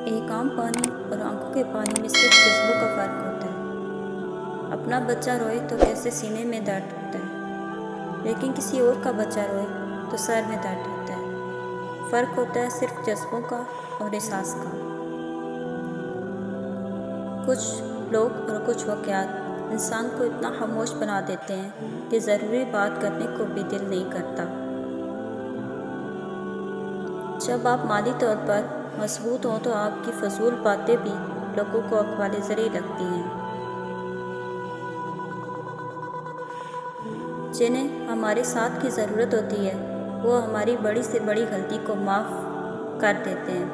ایک عام پانی اور آنکھوں کے پانی میں صرف جذبوں کا فرق ہوتا ہے۔ اپنا بچہ روئے تو کیسے سینے میں درد ہوتا ہے، لیکن کسی اور کا بچہ روئے تو سر میں درد ہوتا ہے۔ فرق ہوتا ہے صرف جذبوں کا اور احساس کا۔ کچھ لوگ اور کچھ واقعات انسان کو اتنا خاموش بنا دیتے ہیں کہ ضروری بات کرنے کو بھی دل نہیں کرتا۔ جب آپ مالی طور پر مضبوط ہوں تو آپ کی فضول باتیں بھی لوگوں کو اقوال زری لگتی ہیں۔ جنہیں ہمارے ساتھ کی ضرورت ہوتی ہے وہ ہماری بڑی سے بڑی غلطی کو معاف کر دیتے ہیں،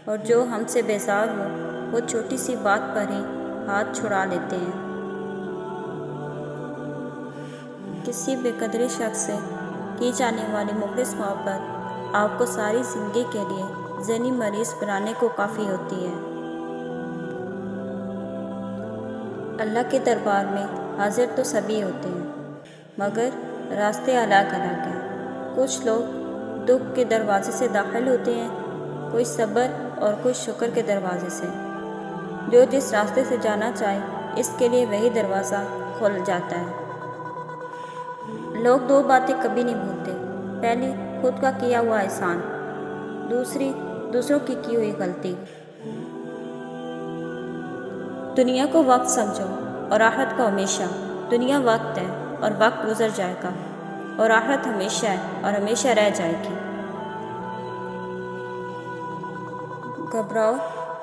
اور جو ہم سے بیزار ہو وہ چھوٹی سی بات پر ہی ہاتھ چھڑا لیتے ہیں۔ کسی بے قدر شخص سے کی جانے والی مخلص محبت آپ کو ساری زندگی کے لیے ذہنی مریض بنانے کو کافی ہوتی ہے۔ اللہ کے دربار میں حاضر تو سبھی ہوتے ہیں، مگر راستے الگ الگ ہیں۔ کچھ لوگ دکھ کے دروازے سے داخل ہوتے ہیں، کوئی صبر اور کوئی شکر کے دروازے سے۔ جو جس راستے سے جانا چاہے اس کے لیے وہی دروازہ کھل جاتا ہے۔ لوگ دو باتیں کبھی نہیں بھولتے، پہلی خود کا کیا ہوا احسان، دوسری دوسروں کی ہوئی غلطی۔ دنیا کو وقت سمجھو اور آخرت کو ہمیشہ۔ دنیا وقت ہے اور وقت گزر جائے گا، اور آخرت ہمیشہ ہے اور ہمیشہ رہ جائے گی۔ گھبراؤ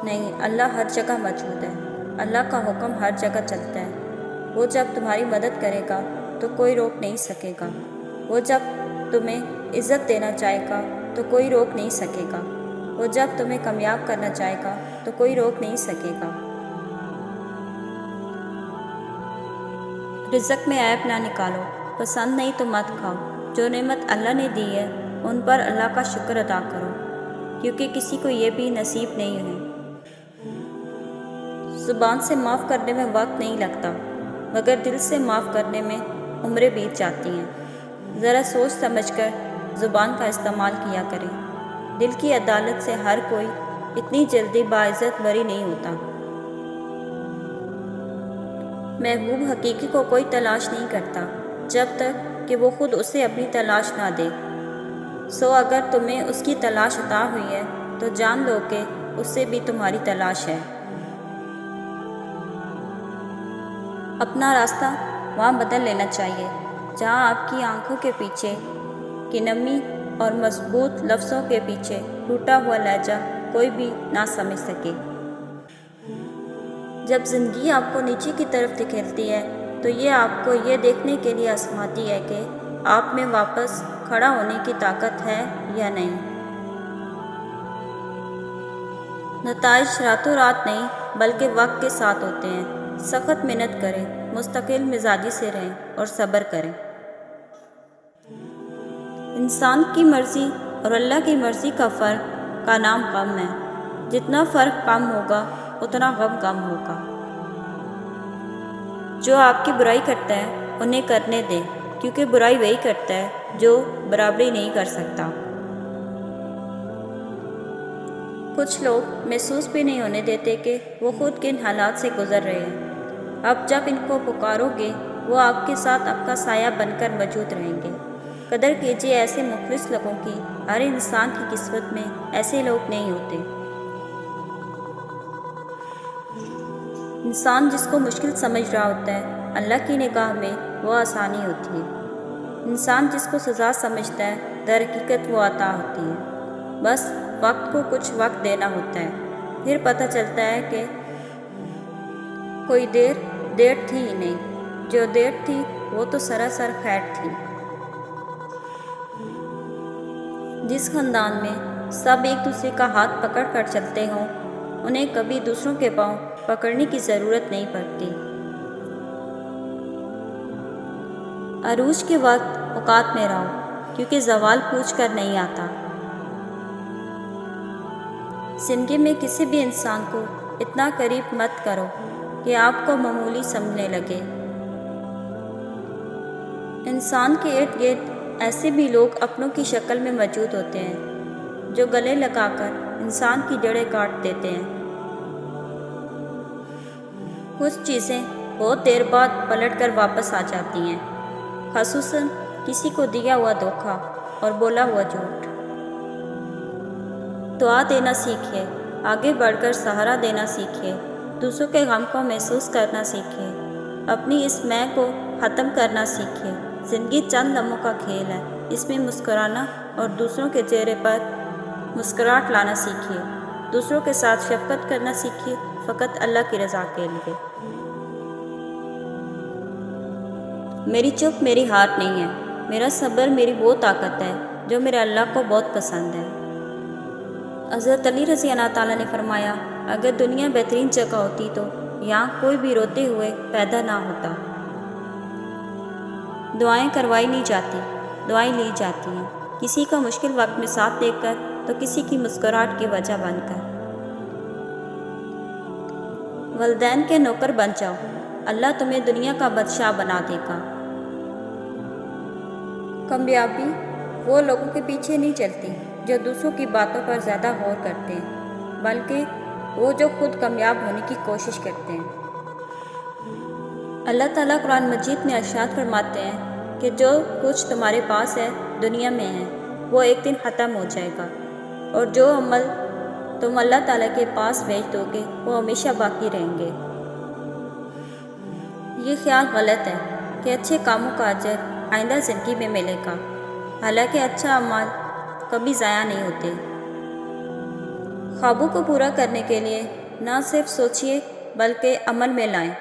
نہیں، اللہ ہر جگہ موجود ہے۔ اللہ کا حکم ہر جگہ چلتا ہے۔ وہ جب تمہاری مدد کرے گا تو کوئی روک نہیں سکے گا۔ وہ جب تمہیں عزت دینا چاہے گا تو کوئی روک نہیں سکے گا۔ وہ جب تمہیں کامیاب کرنا چاہے گا تو کوئی روک نہیں سکے گا۔ رزق میں عیب نہ نکالو، پسند نہیں تو مت کھاؤ۔ جو نعمت اللہ نے دی ہے ان پر اللہ کا شکر ادا کرو، کیونکہ کسی کو یہ بھی نصیب نہیں ہے۔ زبان سے معاف کرنے میں وقت نہیں لگتا، مگر دل سے معاف کرنے میں عمریں بیت جاتی ہیں۔ ذرا سوچ سمجھ کر زبان کا استعمال کیا کریں۔ دل کی عدالت سے ہر کوئی اتنی جلدی باعزت بری نہیں ہوتا۔ محبوب حقیقی کو کوئی تلاش نہیں کرتا جب تک کہ وہ خود اسے اپنی تلاش نہ دے۔ سو اگر تمہیں اس کی تلاش عطا ہوئی ہے تو جان لو کہ اس سے بھی تمہاری تلاش ہے۔ اپنا راستہ وہاں بدل لینا چاہیے جہاں آپ کی آنکھوں کے پیچھے کی نمی اور مضبوط لفظوں کے پیچھے ٹوٹا ہوا لہجہ کوئی بھی نہ سمجھ سکے۔ جب زندگی آپ کو نیچے کی طرف دھکیلتی ہے تو یہ آپ کو یہ دیکھنے کے لیے آزماتی ہے کہ آپ میں واپس کھڑا ہونے کی طاقت ہے یا نہیں۔ نتائج راتوں رات نہیں بلکہ وقت کے ساتھ ہوتے ہیں۔ سخت محنت کریں، مستقل مزاجی سے رہیں اور صبر کریں۔ انسان کی مرضی اور اللہ کی مرضی کا فرق کا نام غم ہے۔ جتنا فرق کم ہوگا اتنا غم کم ہوگا۔ جو آپ کی برائی کرتا ہے انہیں کرنے دیں، کیونکہ برائی وہی کرتا ہے جو برابری نہیں کر سکتا۔ کچھ لوگ محسوس بھی نہیں ہونے دیتے کہ وہ خود کن حالات سے گزر رہے ہیں۔ اب جب ان کو پکارو گے وہ آپ کے ساتھ آپ کا سایہ بن کر موجود رہیں گے۔ قدر کیجیے ایسے مخلص لوگوں کی۔ ہر انسان کی قسمت میں ایسے لوگ نہیں ہوتے۔ انسان جس کو مشکل سمجھ رہا ہوتا ہے اللہ کی نگاہ میں وہ آسانی ہوتی ہے۔ انسان جس کو سزا سمجھتا ہے در حقیقت وہ عطا ہوتی ہے۔ بس وقت کو کچھ وقت دینا ہوتا ہے، پھر پتہ چلتا ہے کہ کوئی دیر تھی ہی نہیں، جو دیر تھی وہ تو سراسر خیر تھی۔ جس خاندان میں سب ایک دوسرے کا ہاتھ پکڑ کر چلتے ہوں انہیں کبھی دوسروں کے پاؤں پکڑنے کی ضرورت نہیں پڑتی۔ عروج کے وقت اوقات میں رہو، کیونکہ زوال پوچھ کر نہیں آتا۔ زندگی میں کسی بھی انسان کو اتنا قریب مت کرو کہ آپ کو معمولی سمجھنے لگے۔ انسان کے ارد گرد ایسے بھی لوگ اپنوں کی شکل میں موجود ہوتے ہیں جو گلے لگا کر انسان کی جڑیں کاٹ دیتے ہیں۔ کچھ چیزیں بہت دیر بعد پلٹ کر واپس آ جاتی ہیں، خصوصاً کسی کو دیا ہوا دھوکہ اور بولا ہوا جھوٹ۔ دعا دینا سیکھیے، آگے بڑھ کر سہارا دینا سیکھیے، دوسروں کے غم کو محسوس کرنا سیکھیے، اپنی اس میں کو ختم کرنا سیکھیے۔ زندگی چند لمحوں کا کھیل ہے، اس میں مسکرانا اور دوسروں کے چہرے پر مسکراہٹ لانا سیکھیے۔ دوسروں کے ساتھ شفقت کرنا سیکھیے، فقط اللہ کی رضا کے لیے۔ میری چپ میری ہار نہیں ہے، میرا صبر میری وہ طاقت ہے جو میرے اللہ کو بہت پسند ہے۔ حضرت علی رضی اللہ تعالیٰ نے فرمایا، اگر دنیا بہترین جگہ ہوتی تو یہاں کوئی بھی روتے ہوئے پیدا نہ ہوتا۔ دعائیں کروائی نہیں جاتی، دعائیں لی جاتی ہیں، کسی کا مشکل وقت میں ساتھ دے کر تو کسی کی مسکراہٹ کی وجہ بن کر۔ والدین کے نوکر بن جاؤ، اللہ تمہیں دنیا کا بادشاہ بنا دے گا۔ کامیابی وہ لوگوں کے پیچھے نہیں چلتی جو دوسروں کی باتوں پر زیادہ غور کرتے ہیں، بلکہ وہ جو خود کامیاب ہونے کی کوشش کرتے ہیں۔ اللہ تعالیٰ قرآن مجید میں ارشاد فرماتے ہیں کہ جو کچھ تمہارے پاس ہے دنیا میں ہے وہ ایک دن ختم ہو جائے گا، اور جو عمل تم اللہ تعالیٰ کے پاس بھیج دو گے وہ ہمیشہ باقی رہیں گے۔ یہ خیال غلط ہے کہ اچھے کاموں کا اجر آئندہ زندگی میں ملے گا، حالانکہ اچھا اعمال کبھی ضائع نہیں ہوتے۔ خوابوں کو پورا کرنے کے لیے نہ صرف سوچیے بلکہ عمل میں لائیں۔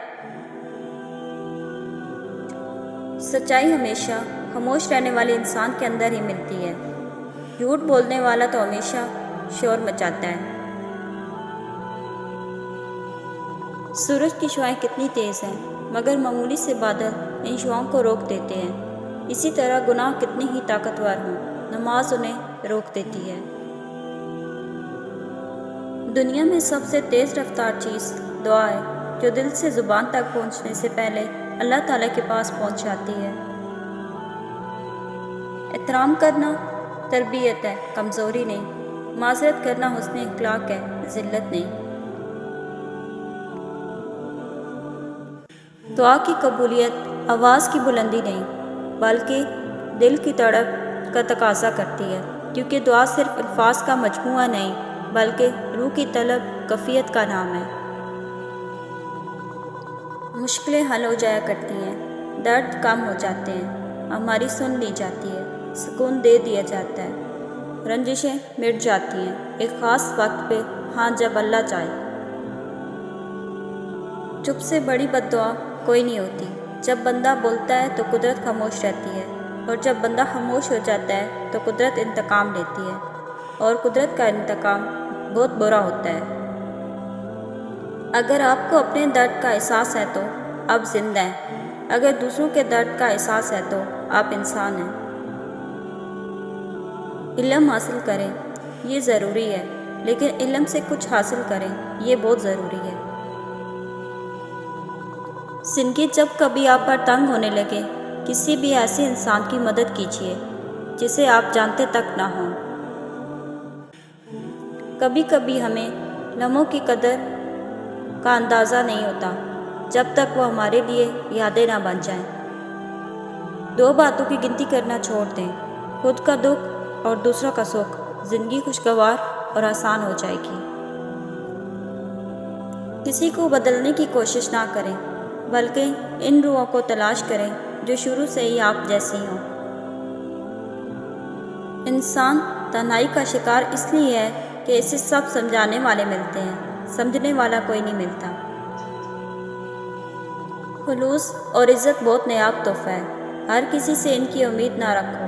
سچائی ہمیشہ خاموش رہنے والے انسان کے اندر ہی ملتی ہے، جھوٹ بولنے والا تو ہمیشہ شور مچاتا ہے۔ سورج کی شعاعیں کتنی تیز ہیں، مگر معمولی سے بادل ان شعاؤں کو روک دیتے ہیں۔ اسی طرح گناہ کتنی ہی طاقتور ہوں، نماز انہیں روک دیتی ہے۔ دنیا میں سب سے تیز رفتار چیز دعا ہے، جو دل سے زبان تک پہنچنے سے پہلے اللہ تعالیٰ کے پاس پہنچ جاتی ہے۔ احترام کرنا تربیت ہے، کمزوری نہیں۔ معذرت کرنا حسن اخلاق ہے، ذلت نہیں۔ دعا کی قبولیت آواز کی بلندی نہیں بلکہ دل کی تڑپ کا تقاضا کرتی ہے، کیونکہ دعا صرف الفاظ کا مجموعہ نہیں بلکہ روح کی طلب کیفیت کا نام ہے۔ مشکلیں حل ہو جایا کرتی ہیں، درد کم ہو جاتے ہیں، ہماری سن لی جاتی ہے، سکون دے دیا جاتا ہے، رنجشیں مٹ جاتی ہیں ایک خاص وقت پہ، ہاں جب اللہ چاہے۔ چپ سے بڑی بد دعا کوئی نہیں ہوتی۔ جب بندہ بولتا ہے تو قدرت خاموش رہتی ہے، اور جب بندہ خاموش ہو جاتا ہے تو قدرت انتقام لیتی ہے، اور قدرت کا انتقام بہت برا ہوتا ہے۔ اگر آپ کو اپنے درد کا احساس ہے تو آپ زندہ ہیں، اگر دوسروں کے درد کا احساس ہے تو آپ انسان ہیں۔ علم حاصل کریں، یہ ضروری ہے، لیکن علم سے کچھ حاصل کریں، یہ بہت ضروری ہے۔ زندگی جب کبھی آپ پر تنگ ہونے لگے، کسی بھی ایسے انسان کی مدد کیجیے جسے آپ جانتے تک نہ ہوں۔ کبھی کبھی ہمیں لمحوں کی قدر کا اندازہ نہیں ہوتا جب تک وہ ہمارے لیے یادیں نہ بن جائیں۔ دو باتوں کی گنتی کرنا چھوڑ دیں، خود کا دکھ اور دوسروں کا سکھ، زندگی خوشگوار اور آسان ہو جائے گی۔ کسی کو بدلنے کی کوشش نہ کریں، بلکہ ان روحوں کو تلاش کریں جو شروع سے ہی آپ جیسی ہوں۔ انسان تنہائی کا شکار اس لیے ہے کہ اسے سب سمجھانے والے ملتے ہیں، سمجھنے والا کوئی نہیں ملتا۔ خلوص اور عزت بہت نایاب تحفہ ہے، ہر کسی سے ان کی امید نہ رکھو،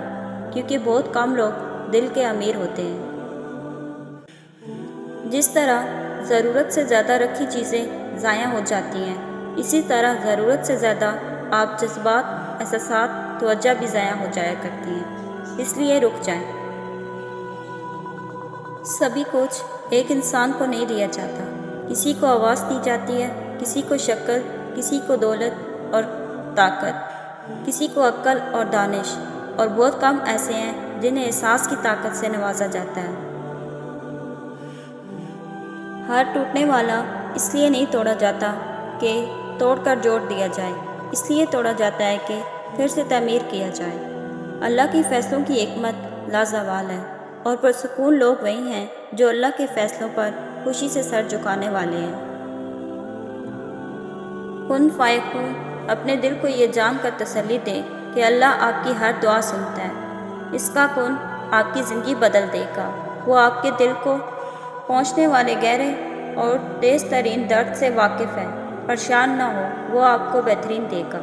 کیونکہ بہت کم لوگ دل کے امیر ہوتے ہیں۔ جس طرح ضرورت سے زیادہ رکھی چیزیں ضائع ہو جاتی ہیں، اسی طرح ضرورت سے زیادہ آپ جذبات، احساسات، توجہ بھی ضائع ہو جایا کرتی ہیں، اس لیے رک جائیں۔ سبھی کچھ ایک انسان کو نہیں دیا جاتا، کسی کو آواز دی جاتی ہے، کسی کو شکل، کسی کو دولت اور طاقت، کسی کو عقل اور دانش، اور بہت کم ایسے ہیں جنہیں احساس کی طاقت سے نوازا جاتا ہے۔ ہاتھ ٹوٹنے والا اس لیے نہیں توڑا جاتا کہ توڑ کر جوڑ دیا جائے، اس لیے توڑا جاتا ہے کہ پھر سے تعمیر کیا جائے۔ اللہ کے فیصلوں کی حکمت لازوال ہے، اور پرسکون لوگ وہی ہیں جو اللہ کے فیصلوں پر خوشی سے سر جھکانے والے ہیں۔ کن فیکون اپنے دل کو یہ جان کر تسلی دے کہ اللہ آپ کی ہر دعا سنتا ہے۔ اس کا کن آپ کی زندگی بدل دے گا۔ وہ آپ کے دل کو پہنچنے والے گہرے اور تیز ترین درد سے واقف ہے۔ پریشان نہ ہو، وہ آپ کو بہترین دے گا۔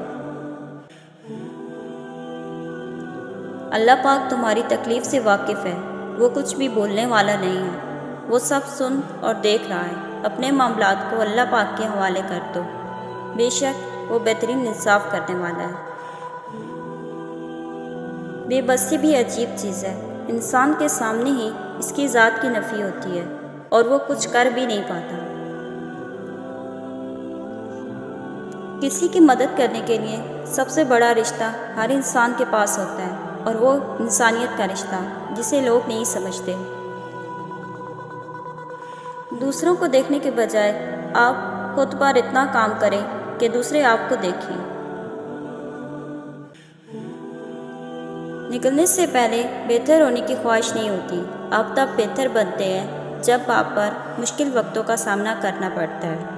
اللہ پاک تمہاری تکلیف سے واقف ہے، وہ کچھ بھی بولنے والا نہیں ہے، وہ سب سن اور دیکھ رہا ہے۔ اپنے معاملات کو اللہ پاک کے حوالے کر دو، بے شک وہ بہترین انصاف کرنے والا ہے۔ بے بسی بھی عجیب چیز ہے، انسان کے سامنے ہی اس کی ذات کی نفی ہوتی ہے اور وہ کچھ کر بھی نہیں پاتا۔ کسی کی مدد کرنے کے لیے سب سے بڑا رشتہ ہر انسان کے پاس ہوتا ہے، اور وہ انسانیت کا رشتہ جسے لوگ نہیں سمجھتے۔ دوسروں کو دیکھنے کے بجائے آپ خود پر اتنا کام کریں کہ دوسرے آپ کو دیکھیں۔ نکلنے سے پہلے بہتر ہونے کی خواہش نہیں ہوتی، آپ تب بہتر بنتے ہیں جب آپ پر مشکل وقتوں کا سامنا کرنا پڑتا ہے۔